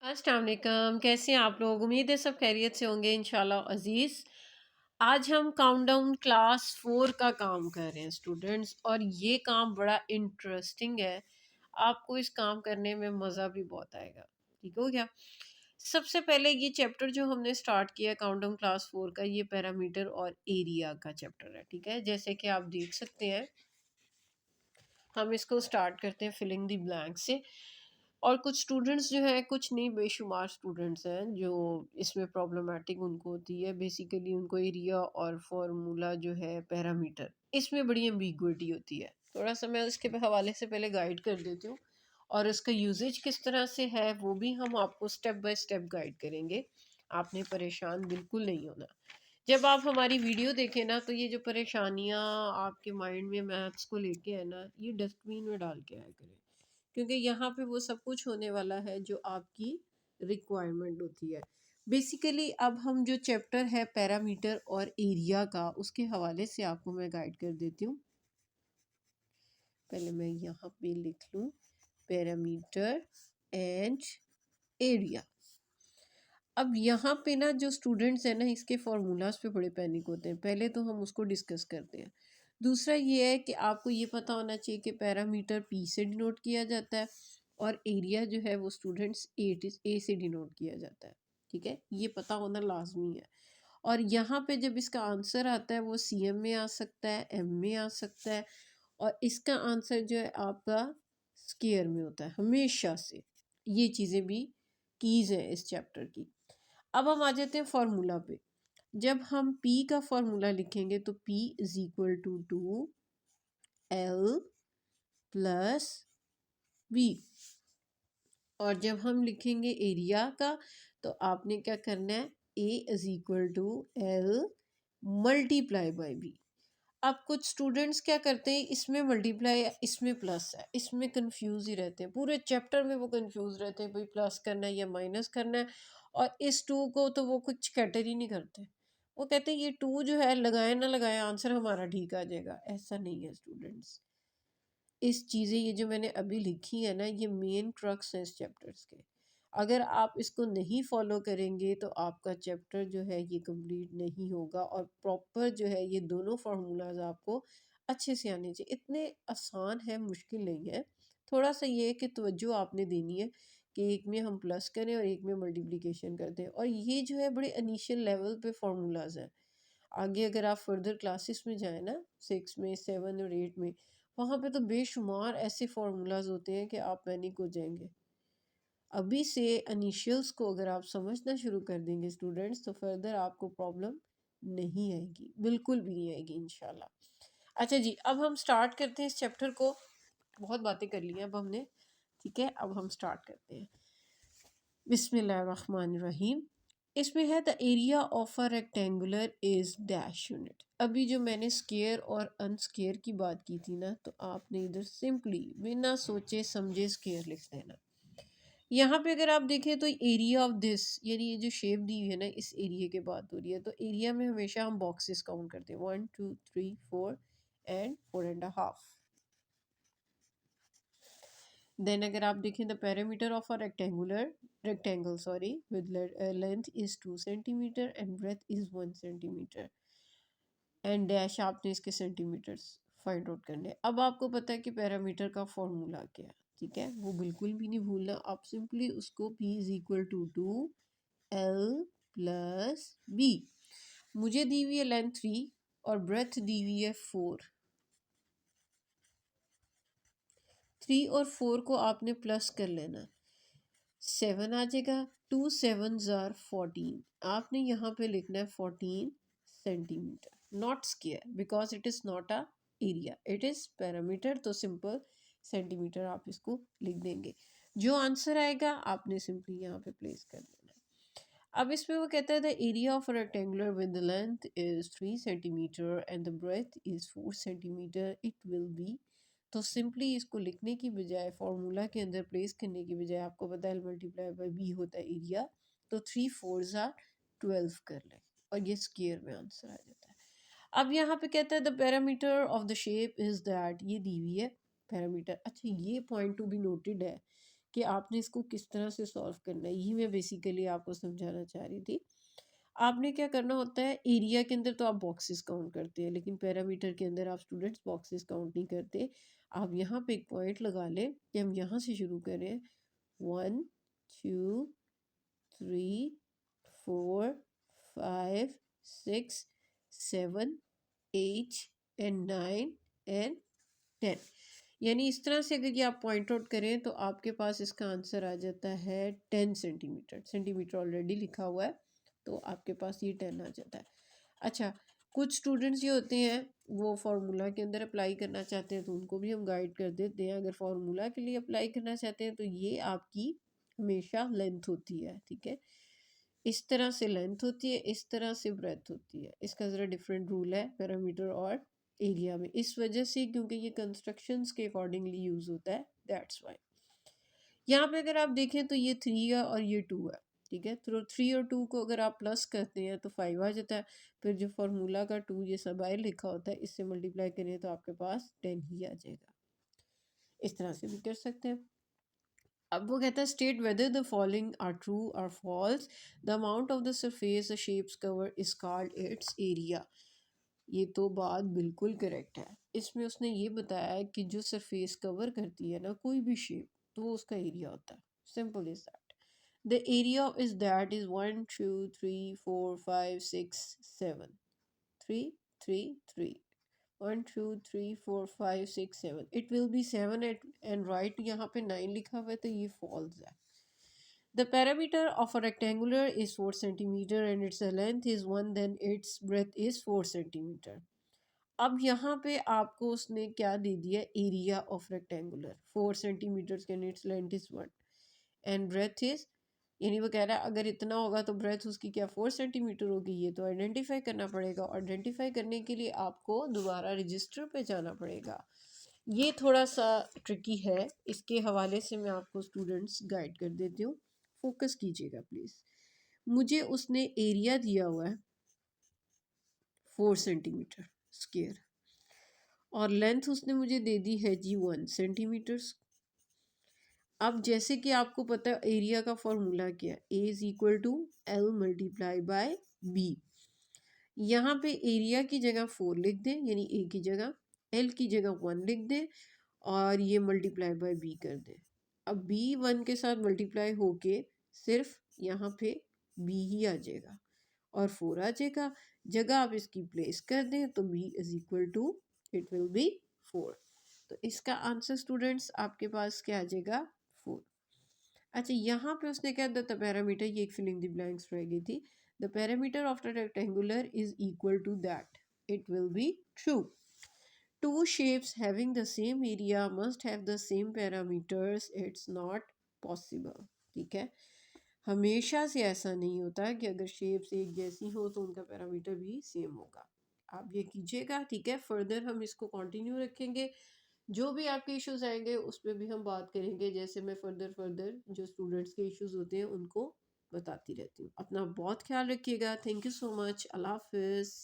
अस्सलाम वालेकुम, कैसे हैं आप लोग? उम्मीद है सब खैरियत से होंगे इंशाल्लाह अज़ीज़। आज हम काउंटडाउन क्लास 4 का काम कर रहे हैं स्टूडेंट्स, और ये काम बड़ा इंटरेस्टिंग है। आपको इस काम करने में मज़ा भी बहुत आएगा। ठीक हो गया? सबसे पहले ये चैप्टर जो हमने स्टार्ट किया है काउंटडाउन क्लास 4 का, ये पैरामीटर और एरिया का चैप्टर है। ठीक है? जैसे कि आप देख सकते हैं, हम इसको स्टार्ट करते हैं फिलिंग द ब्लैंक से। और कुछ स्टूडेंट्स जो हैं, कुछ नहीं बेशुमार स्टूडेंट्स हैं जो इसमें प्रॉब्लमेटिक उनको होती है। बेसिकली उनको एरिया और फार्मूला जो है पैरामीटर, इसमें बड़ी एम्बिगुइटी होती है। थोड़ा सा मैं उसके हवाले से पहले गाइड कर देती हूँ, और इसका यूजेज किस तरह से है वो भी हम आपको स्टेप बाय स्टेप गाइड करेंगे। आपने परेशान बिल्कुल नहीं होना। जब आप हमारी वीडियो देखें ना, तो ये जो परेशानियाँ आपके माइंड में मैथ्स को लेके है ना, ये डस्टबिन में डाल के आया करें, क्योंकि यहाँ पे वो सब कुछ होने वाला है जो आपकी रिक्वायरमेंट होती है। बेसिकली अब हम जो चैप्टर है पैरामीटर और एरिया का, उसके हवाले से आपको मैं गाइड कर देती हूँ। पहले मैं यहाँ पे लिख लूँ पैरामीटर एंड एरिया। अब यहाँ पे ना जो स्टूडेंट्स हैं ना, इसके फार्मूलाज पे बड़े पैनिक होते हैं। पहले तो हम उसको डिस्कस करते हैं। दूसरा ये है कि आपको ये पता होना चाहिए कि पैरामीटर पी से डिनोट किया जाता है, और एरिया जो है वो स्टूडेंट्स ए से डिनोट किया जाता है। ठीक है, ये पता होना लाजमी है। और यहाँ पे जब इसका आंसर आता है वो सी एम में आ सकता है, एम में आ सकता है, और इसका आंसर जो है आपका स्केयर में होता है हमेशा से। ये चीज़ें भी कीज़ हैं इस चैप्टर की। अब हम आ जाते हैं फार्मूला पे। जब हम P का फार्मूला लिखेंगे तो P is equal to L plus V। और जब हम लिखेंगे एरिया का, तो आपने क्या करना है, A is equal to L multiply by B। अब कुछ स्टूडेंट्स क्या करते हैं, इसमें मल्टीप्लाई इसमें प्लस है, इसमें कंफ्यूज ही रहते हैं। पूरे चैप्टर में वो कंफ्यूज रहते हैं, भाई प्लस करना है या माइनस करना है। और इस टू को तो वो कुछ कैटर ही नहीं करते। वो कहते हैं ये टू जो है, लगाए ना लगाए आंसर हमारा ठीक आ जाएगा। ऐसा नहीं है स्टूडेंट्स। इस चीज़ें ये जो मैंने अभी लिखी है ना, ये मेन क्रक्स हैं इस चैप्टर्स के। अगर आप इसको नहीं फॉलो करेंगे तो आपका चैप्टर जो है ये कंप्लीट नहीं होगा। और प्रॉपर जो है ये दोनों फार्मूलाज आपको अच्छे से आने चाहिए। इतने आसान है, मुश्किल नहीं है। थोड़ा सा ये है कि तवज्जो आपने देनी है कि एक में हम प्लस करें और एक में मल्टीप्लिकेशन करते हैं। और ये जो है बड़े इनिशियल लेवल पे फार्मूलाज हैं। आगे अगर आप फर्दर क्लासेस में जाएँ ना, 6 में, 7 और 8 में, वहाँ पे तो बेशुमार ऐसे फार्मूलाज होते हैं कि आप पैनिक हो जाएंगे। अभी से इनिशियल्स को अगर आप समझना शुरू कर देंगे स्टूडेंट्स, तो फर्दर आपको प्रॉब्लम नहीं आएगी, बिल्कुल भी नहीं आएगी इंशाल्लाह। अच्छा जी, अब हम स्टार्ट करते हैं इस चैप्टर को। बहुत बातें कर ली हैं अब हमने। ठीक है, अब हम स्टार्ट करते हैं। बिस्मिल्लाहिर्रहमानिर्रहीम। इसमें है the area of a rectangular is dash unit. अभी जो मैंने स्केयर और अनस्केयर की बात की थी ना, तो आपने इधर सिंपली बिना सोचे समझे स्केयर लिख देना। यहाँ पे अगर आप देखें तो एरिया ऑफ दिस, यानी ये जो शेप दी हुई है ना, इस एरिया के बात हो रही है। तो एरिया में हमेशा हम बॉक्सेस काउंट करते हैं, 1 2 3 4 एंड 4.5। देन अगर आप देखें the parameter of a rectangle sorry with length is 2 centimeter and breadth is 1 centimeter, and dash आपने इसके सेंटीमीटर्स फाइंड आउट करने हैं। अब आपको पता है कि पैरामीटर का फॉर्मूला क्या है। ठीक है, वो बिल्कुल भी नहीं भूलना। आप सिंपली उसको P is equal to L plus B। मुझे दी हुई है लेंथ 3 और ब्रेथ दी हुई है 4। 3 और 4 को आपने प्लस कर लेना, 7 आ जाएगा। 2 7 जार 14। आपने यहाँ पे लिखना है 14 centimetre, not square, because it is not a area, it is parameter. तो सिंपल सेंटीमीटर आप इसको लिख देंगे। जो आंसर आएगा आपने सिंपली यहाँ पे प्लेस कर देना है। अब इसमें वो कहता है the area of rectangular with the length is 3 centimeter and the breadth is 4 centimeter, it will be. तो सिंपली इसको लिखने की बजाय, फॉर्मूला के अंदर प्लेस करने की बजाय, आपको पता है मल्टीप्लाई बाई बी होता है एरिया, तो 3 4 ज़ा 12 कर लें, और ये स्क्वायर में आंसर आ जाता है। अब यहाँ पे कहता है the parameter of the shape is that, ये दी हुई है पैरामीटर। अच्छा, ये पॉइंट टू बी नोटेड है कि आपने इसको किस तरह से सॉल्व करना है, यही मैं बेसिकली आपको समझाना चाह रही थी। आपने क्या करना होता है, एरिया के अंदर तो आप बॉक्सेस काउंट करते हैं, लेकिन पैरामीटर के अंदर आप स्टूडेंट्स बॉक्सेस काउंट नहीं करते। आप यहाँ पे एक पॉइंट लगा लें कि हम यहाँ से शुरू करें, 1 2 3 4 5 6 7 8 एंड 9 एंड 10। यानी इस तरह से अगर ये आप पॉइंट आउट करें तो आपके पास इसका आंसर आ जाता है 10 सेंटीमीटर। सेंटीमीटर ऑलरेडी लिखा हुआ है तो आपके पास ये 10 आ जाता है। अच्छा, कुछ स्टूडेंट्स ये होते हैं वो फार्मूला के अंदर अप्लाई करना चाहते हैं तो उनको भी हम गाइड कर देते हैं। अगर फार्मूला के लिए अप्लाई करना चाहते हैं तो ये आपकी हमेशा लेंथ होती है, ठीक है। इस तरह से लेंथ होती है, इस तरह से ब्रेथ होती है। इसका ज़रा डिफरेंट रूल है पैरामीटर और एरिया में, इस वजह से क्योंकि ये कंस्ट्रक्शंस के अकॉर्डिंगली यूज़ होता है, दैट्स वाई। यहाँ पे अगर आप देखें तो ये 3 है और ये 2 है, ठीक है। तो 3 और 2 को अगर आप प्लस करते हैं तो 5 आ जाता है। फिर जो फार्मूला का 2 ये सब बाहर लिखा होता है, इससे मल्टीप्लाई करें तो आपके पास 10 ही आ जाएगा। इस तरह से भी कर सकते हैं। अब वो कहता है state whether the following are true or false, the amount of the surface the shapes cover is called its area. ये तो बात बिल्कुल करेक्ट है। इसमें उसने ये बताया है कि जो सरफेस कवर करती है ना कोई भी शेप, तो वो उसका एरिया होता है। Simple is that. The area is that is 1 2 3 4 5 6 7 3 3 3 1 2 3 4 5 6 7 it will B 7 and right यहाँ पे 9 लिखा हुआ है तो ये फॉल्स है। The parameter of a rectangular is 4 centimeter and its length is 1, then its breadth is 4 centimeter. अब यहाँ पे आपको उसने क्या दे दिया, area of rectangular 4 centimeter and its length is 1 and breadth is, यानी वो कह रहा है अगर इतना होगा तो ब्रेथ उसकी क्या 4 सेंटीमीटर होगी। ये तो आइडेंटिफाई करना पड़ेगा। आइडेंटिफाई करने के लिए आपको दोबारा रजिस्टर पे जाना पड़ेगा। ये थोड़ा सा ट्रिकी है, इसके हवाले से मैं आपको स्टूडेंट्स गाइड कर देती हूँ। फोकस कीजिएगा प्लीज़। मुझे उसने एरिया दिया हुआ है 4 सेंटीमीटर स्क्वायर और लेंथ उसने मुझे दे दी है जी 1 सेंटीमीटर्स। अब जैसे कि आपको पता है एरिया का फॉर्मूला क्या है, A is equal to L multiply by B. यहाँ पे एरिया की जगह 4 लिख दें, यानी ए की जगह, एल की जगह 1 लिख दें और ये मल्टीप्लाई बाय बी कर दें। अब बी 1 के साथ मल्टीप्लाई होके सिर्फ यहाँ पे बी ही आ जाएगा और 4 आ जाएगा। जगह आप इसकी प्लेस कर दें तो B is equal to it will be 4। तो इसका आंसर स्टूडेंट्स आपके पास क्या आ जाएगा, 4। अच्छा, यहाँ पे उसने क्या दिया था पैरामीटर, ये एक फिलिंग द ब्लैंक्स रह गई थी। The parameter of the rectangular is equal to that, it will be true. Two shapes having the same area must have the same parameters. It's not possible. ठीक है, हमेशा से ऐसा नहीं होता कि अगर शेप्स एक जैसी हो तो उनका पैरामीटर भी सेम होगा। आप ये कीजिएगा, ठीक है। फर्दर हम इसको कंटिन्यू रखेंगे। जो भी आपके इश्यूज आएंगे उस पर भी हम बात करेंगे। जैसे मैं फर्दर जो स्टूडेंट्स के इश्यूज होते हैं उनको बताती रहती हूँ। अपना बहुत ख्याल रखिएगा। Thank you so much. अल्लाह हाफिज़।